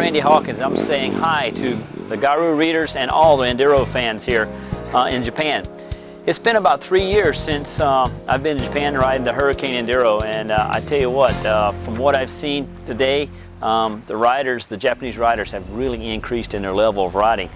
Randy Hawkins. I'm saying hi to the Garu readers and all the Enduro fans here in Japan. It's been about 3 years since I've been in Japan riding the Hurricane Enduro, and I tell you what, from what I've seen today, the Japanese riders have really increased in their level of riding.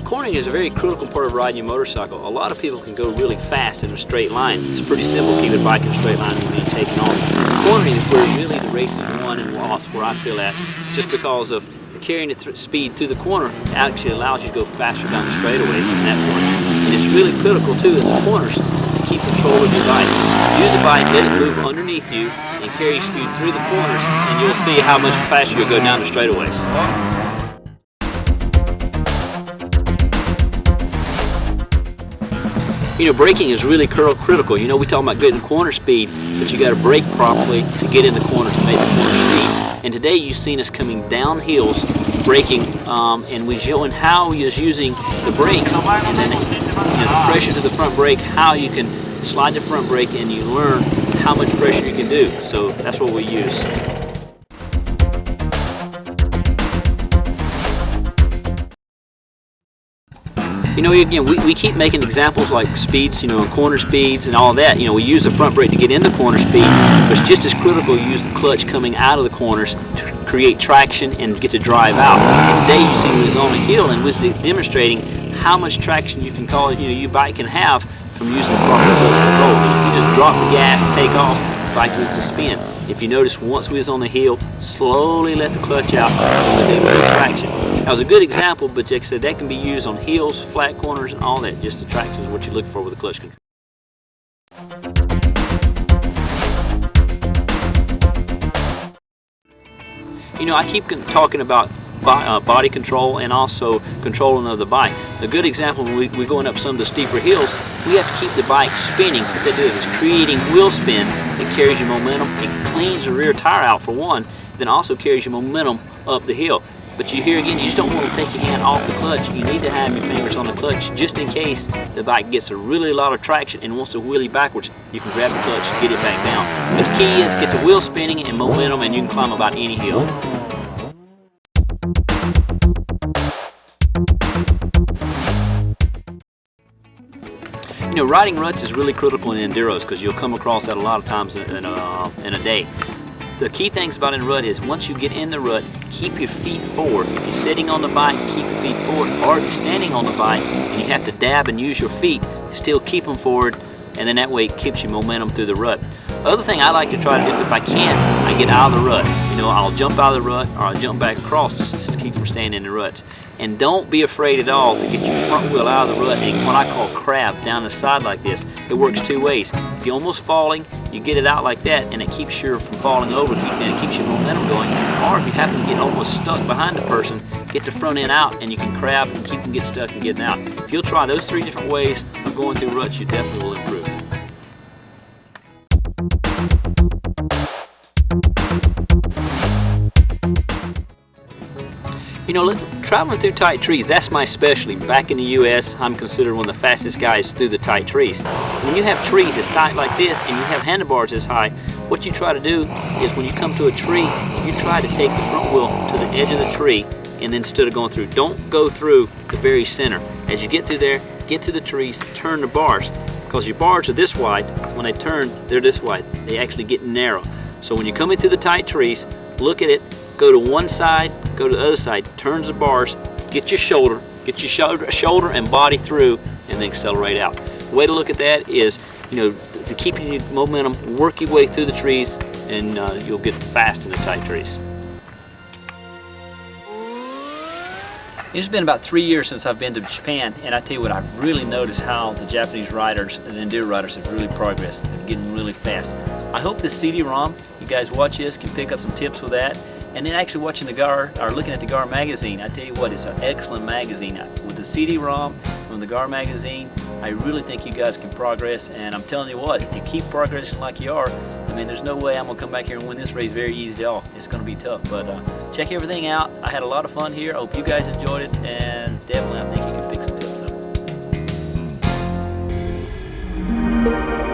Cornering is a very critical part of riding your motorcycle. A lot of people can go really fast in a straight line. It's pretty simple keeping a bike in a straight line when you're taking off. Cornering is where really the race is won and lost, where I feel at, just because of carrying the speed through the corner actually allows you to go faster down the straightaways in that corner. And it's really critical too in the corners to keep control of your bike. Use the bike, let it move underneath you, and carry your speed through the corners, and you'll see how much faster you'll go down the straightaways. You know, braking is really critical. You know, we talk about getting corner speed, but you got to brake properly to get in the corner to make the corner speed. And today you've seen us coming down hills, braking, and we're showing how you're using the brakes, and then the pressure to the front brake, how you can slide the front brake, and you learn how much pressure you can do. So that's what we use. You know, again, we keep making examples like speeds, you know, corner speeds and all that. You know, we use the front brake to get into corner speed, but it's just as critical to use the clutch coming out of the corners to create traction and get to drive out. And today you see we was on a hill and was demonstrating how much traction you can call it, you know, your bike can have from using the proper clutch control. And if you just drop the gas, take off, the bike moves to spin. If you notice, once we was on the hill, slowly let the clutch out and was able to get traction. That was a good example, but like I said, that can be used on hills, flat corners, and all that. Just the traction is what you look for with the clutch control. You know, I keep talking about body control and also controlling of the bike. A good example, when we're going up some of the steeper hills, we have to keep the bike spinning. What that does is creating wheel spin. It carries your momentum. It cleans the rear tire out for one, then also carries your momentum up the hill. But you here again, you just don't want to take your hand off the clutch. You need to have your fingers on the clutch just in case the bike gets a really lot of traction and wants to wheelie backwards. You can grab the clutch and get it back down. But the key is get the wheel spinning and momentum, and you can climb about any hill. You know, riding ruts is really critical in enduros because you'll come across that a lot of times in a day. The key things about a rut is once you get in the rut, keep your feet forward. If you're sitting on the bike, keep your feet forward, or if you're standing on the bike and you have to dab and use your feet, still keep them forward, and then that way it keeps your momentum through the rut. The other thing I like to try to do, if I can, I get out of the rut. You know, I'll jump out of the rut or I'll jump back across just to keep from staying in the ruts. And don't be afraid at all to get your front wheel out of the rut and what I call crab down the side like this. It works two ways. If you're almost falling, you get it out like that and it keeps you from falling over and it keeps your momentum going. Or if you happen to get almost stuck behind the person, get the front end out and you can crab and keep them get stuck and getting out. If you'll try those 3 different ways of going through ruts, you definitely will improve. You know, traveling through tight trees, that's my specialty. Back in the U.S., I'm considered one of the fastest guys through the tight trees. When you have trees that's tight like this and you have handlebars this high, what you try to do is when you come to a tree, you try to take the front wheel to the edge of the tree, and then instead of going through, don't go through the very center. As you get through there, get to the trees, turn the bars. Because your bars are this wide, when they turn, they're this wide. They actually get narrow. So when you're coming through the tight trees, look at it, go to one side, go to the other side, turns the bars, get your shoulder and body through, and then accelerate out. The way to look at that is, you know, to keep your momentum, work your way through the trees, and you'll get fast in the tight trees. It's been about 3 years since I've been to Japan, and I tell you what, I've really noticed how the Japanese riders and enduro riders have really progressed. They're getting really fast. I hope this CD-ROM, you guys watch this, can pick up some tips with that. And then actually watching the GAR, or looking at the GAR magazine, I tell you what, it's an excellent magazine. With the CD-ROM from the GAR magazine, I really think you guys can progress, and I'm telling you what, if you keep progressing like you are, I mean, there's no way I'm going to come back here and win this race very easy at all. It's going to be tough, but check everything out. I had a lot of fun here. I hope you guys enjoyed it, and definitely I think you can pick some tips up.